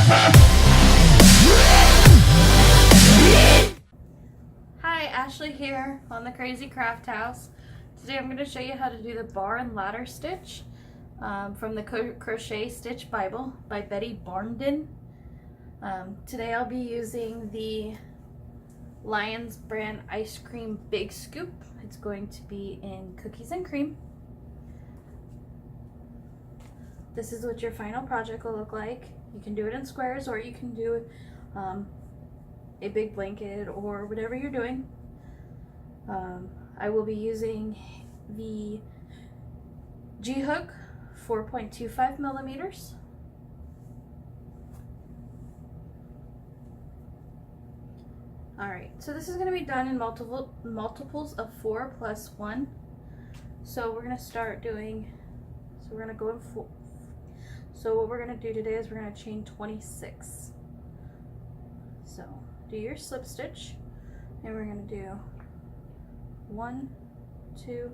Hi, Ashley here on the Crazy Craft House. Today I'm going to show you how to do the bar and ladder stitch from the Crochet Stitch Bible by Betty Barnden. Today I'll be using the Lions brand ice cream big scoop. It's going to be in cookies and cream. This is what your final project will look like. You can do it in squares, or you can do a big blanket, or whatever you're doing. I will be using the G-hook 4.25 millimeters. Alright, so this is going to be done in multiples of 4 plus 1. So we're going to start doing, so we're going to go in 4. So what we're going to do today is we're going to chain 26. So do your slip stitch, and we're going to do 1, 2,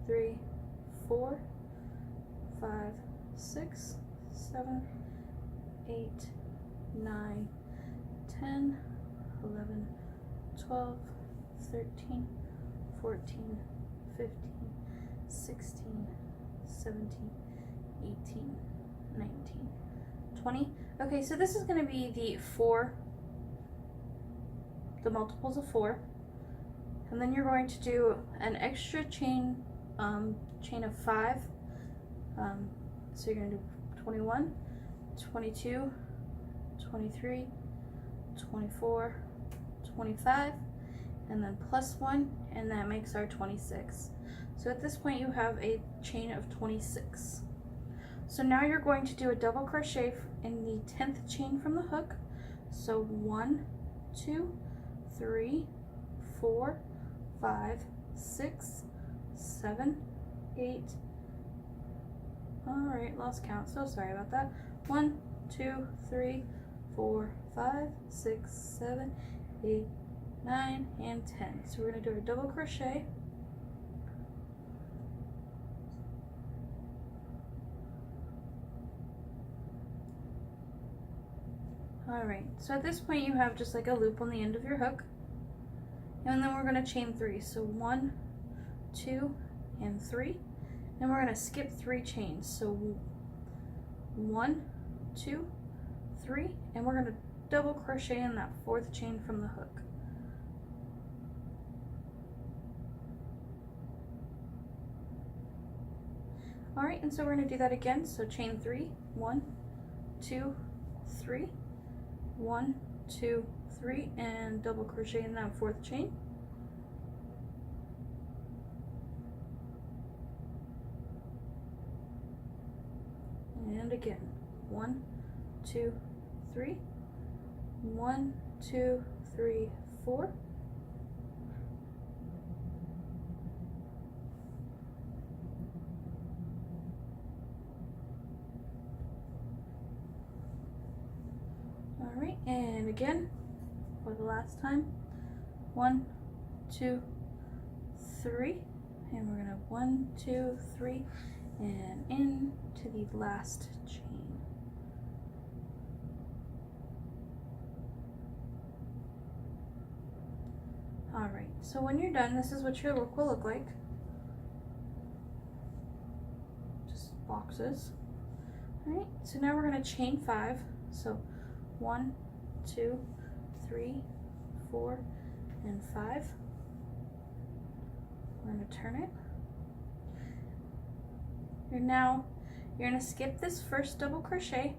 3, 4, 5, 6, 7, 8, 9, 10, 11, 12, 13, 14, 15, 16, 17, 18, 19, 20. Okay, so this is going to be the multiples of 4, and then you're going to do an extra chain of 5. So you're going to do 21, 22, 23, 24, 25, and then plus 1, and that makes our 26. So at this point you have a chain of 26. So now you're going to do a double crochet in the 10th chain from the hook. So 1, 2, 3, 4, 5, 6, 7, 8. Alright, lost count, so sorry about that. 1, 2, 3, 4, 5, 6, 7, 8, 9, and 10. So we're going to do a double crochet. Alright, so at this point you have just like a loop on the end of your hook. And then we're going to chain 3. So 1, 2, and 3. And we're going to skip 3 chains. So 1, 2, 3, and we're going to double crochet in that 4th chain from the hook. Alright, and so we're going to do that again. So chain 3, 1, 2, 3, 1, 2, 3, and double crochet in that 4th chain. And again, 1, 2, 3, 1, 2, 3, 4. Alright, and again, for the last time, 1, 2, 3, and we're gonna 1, 2, 3, and into the last chain. Alright, so when you're done, this is what your look will look like. Just boxes. Alright, so now we're going to chain 5. So 1, 2, 3, 4, and 5. We're going to turn it. You're going to skip this first double crochet,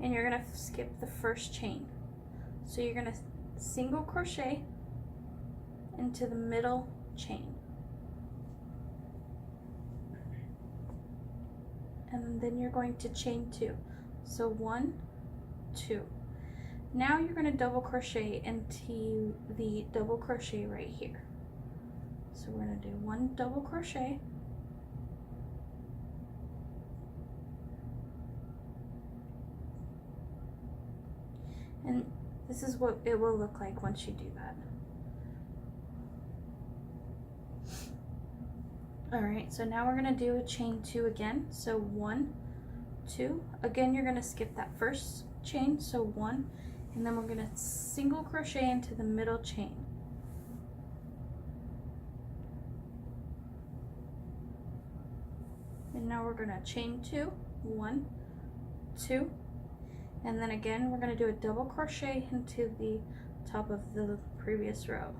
and you're going to skip the first chain. So you're going to single crochet into the middle chain, and then you're going to chain 2. So 1, 2. Now you're going to double crochet into the double crochet right here. So we're going to do 1 double crochet, and this is what it will look like once you do that. Alright, so now we're going to do a chain 2 again. So 1, 2. Again, you're going to skip that first chain, so 1, and then we're going to single crochet into the middle chain. And now we're going to chain 2, 1, 2, and then again we're going to do a double crochet into the top of the previous row.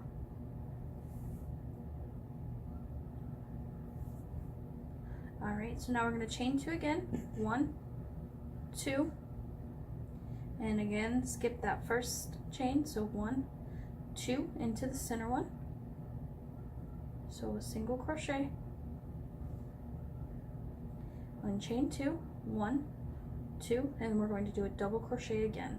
Alright, so now we're going to chain 2 again, 1, 2, and again skip that first chain, so 1, 2 into the center one, so a single crochet, and chain 2, 1, 2, and we're going to do a double crochet again.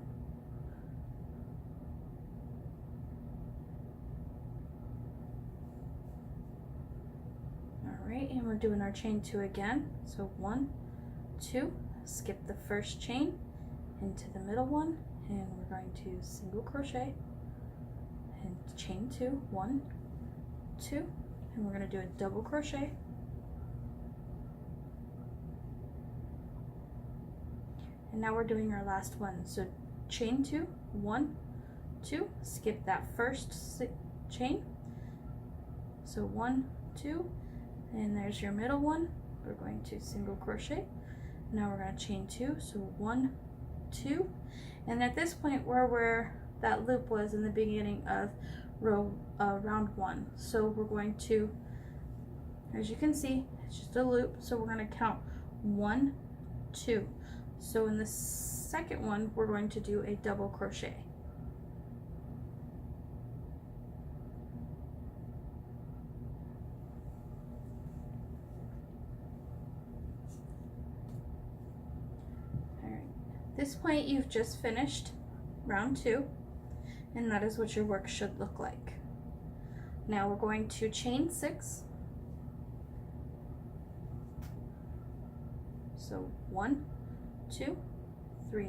Alright, and we're doing our chain 2 again, so 1, 2, skip the first chain into the middle one, and we're going to single crochet and chain 2, 1, 2, and we're going to do a double crochet, and now we're doing our last one, so chain 2, 1, 2, skip that first chain, so 1, 2, and there's your middle one. We're going to single crochet. Now we're going to chain 2, so 1, 2, and at this point where that loop was in the beginning of round 1, so we're going to, as you can see, it's just a loop, so we're going to count 1, 2. So in the second one we're going to do a double crochet. At this point you've just finished round 2, and that is what your work should look like. Now we're going to chain 6, so 1, 2, 3,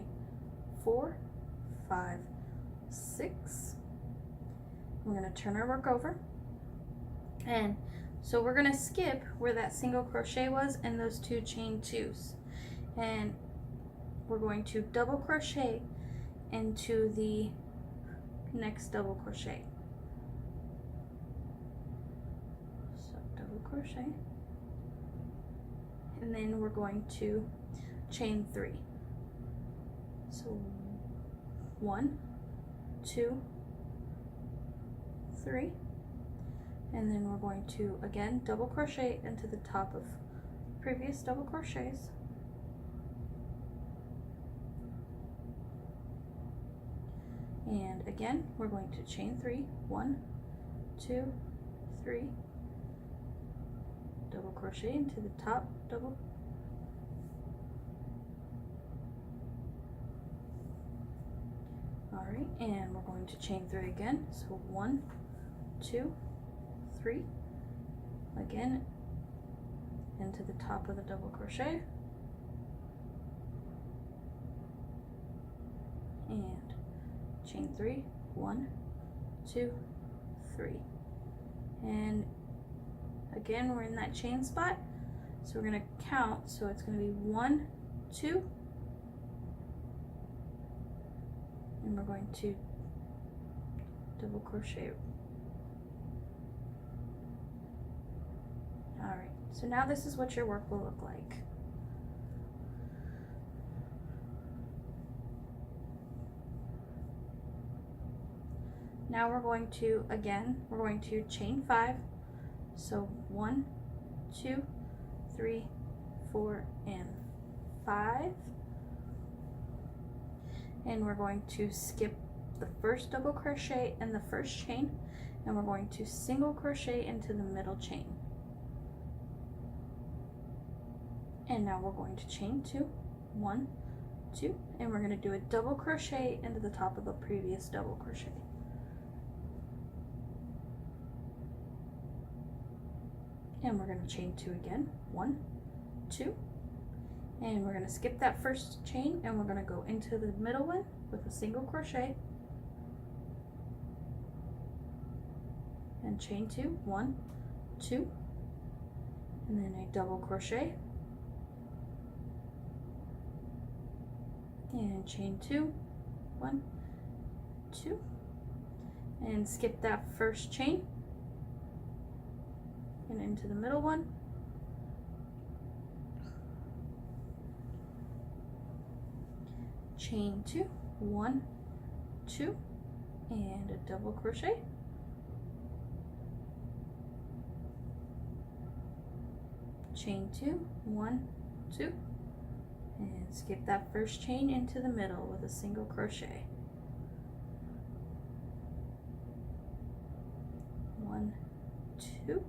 4, 5, 6. We're going to turn our work over, and so we're going to skip where that single crochet was and those 2 chain 2s, and we're going to double crochet into the next double crochet. So double crochet, and then we're going to chain 3. So 1, 2, 3, and then we're going to again double crochet into the top of previous double crochets. And again, we're going to chain 3, 1, 2, 3, double crochet into the top double, alright, and we're going to chain 3 again, so 1, 2, 3, again into the top of the double crochet, and chain 3, 1, 2, 3, and again we're in that chain spot, so we're going to count, so it's going to be 1, 2, and we're going to double crochet. Alright, so now this is what your work will look like. Now we're going to, again, we're going to chain 5, so 1, 2, 3, 4, and 5, and we're going to skip the first double crochet and the first chain, and we're going to single crochet into the middle chain, and now we're going to chain 2, 1, 2, and we're going to do a double crochet into the top of the previous double crochet. And we're going to chain 2 again, 1, 2, and we're going to skip that first chain, and we're going to go into the middle one with a single crochet and chain 2, 1, 2, and then a double crochet, and chain 2, 1, 2, and skip that first chain and into the middle one, chain 2, 1, 2, and a double crochet, chain 2, 1, 2, and skip that first chain into the middle with a single crochet, 1, 2,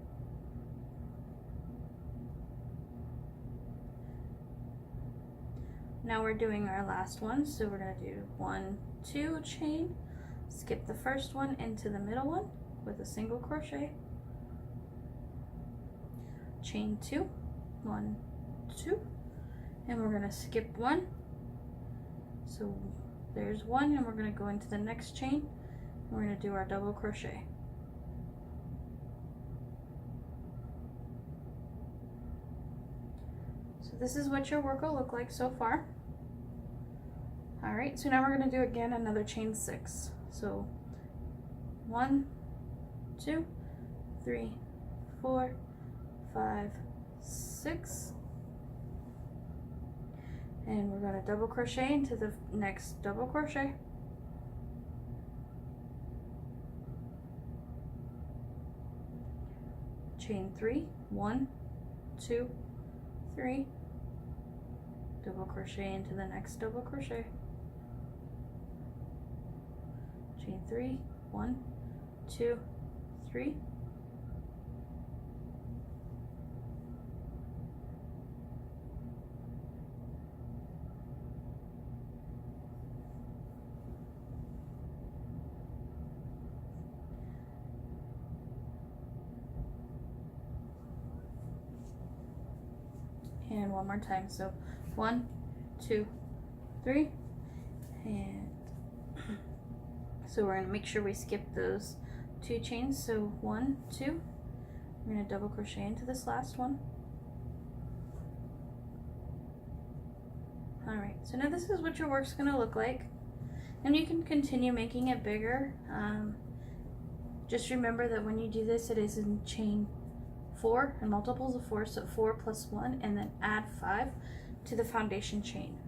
now we're doing our last one, so we're going to do 1, 2 chain, skip the first one into the middle one with a single crochet, chain 2, 1, 2, and we're going to skip one, so there's one, and we're going to go into the next chain, we're going to do our double crochet. So this is what your work will look like so far. Alright, so now we're going to do again another chain 6. So 1, 2, 3, 4, 5, 6, and we're going to double crochet into the next double crochet, chain 3, 1, 2, 3, double crochet into the next double crochet, chain 3, 1, 2, 3, and one more time. So 1, 2, 3, and so we're going to make sure we skip those 2 chains. So 1, 2, we're going to double crochet into this last one. Alright, so now this is what your work's going to look like, and you can continue making it bigger. Just remember that when you do this, it is in chain 4 and multiples of 4, so 4 plus 1, and then add 5 to the foundation chain.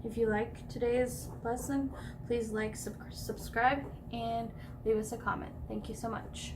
If you like today's lesson, please like, subscribe, and leave us a comment. Thank you so much.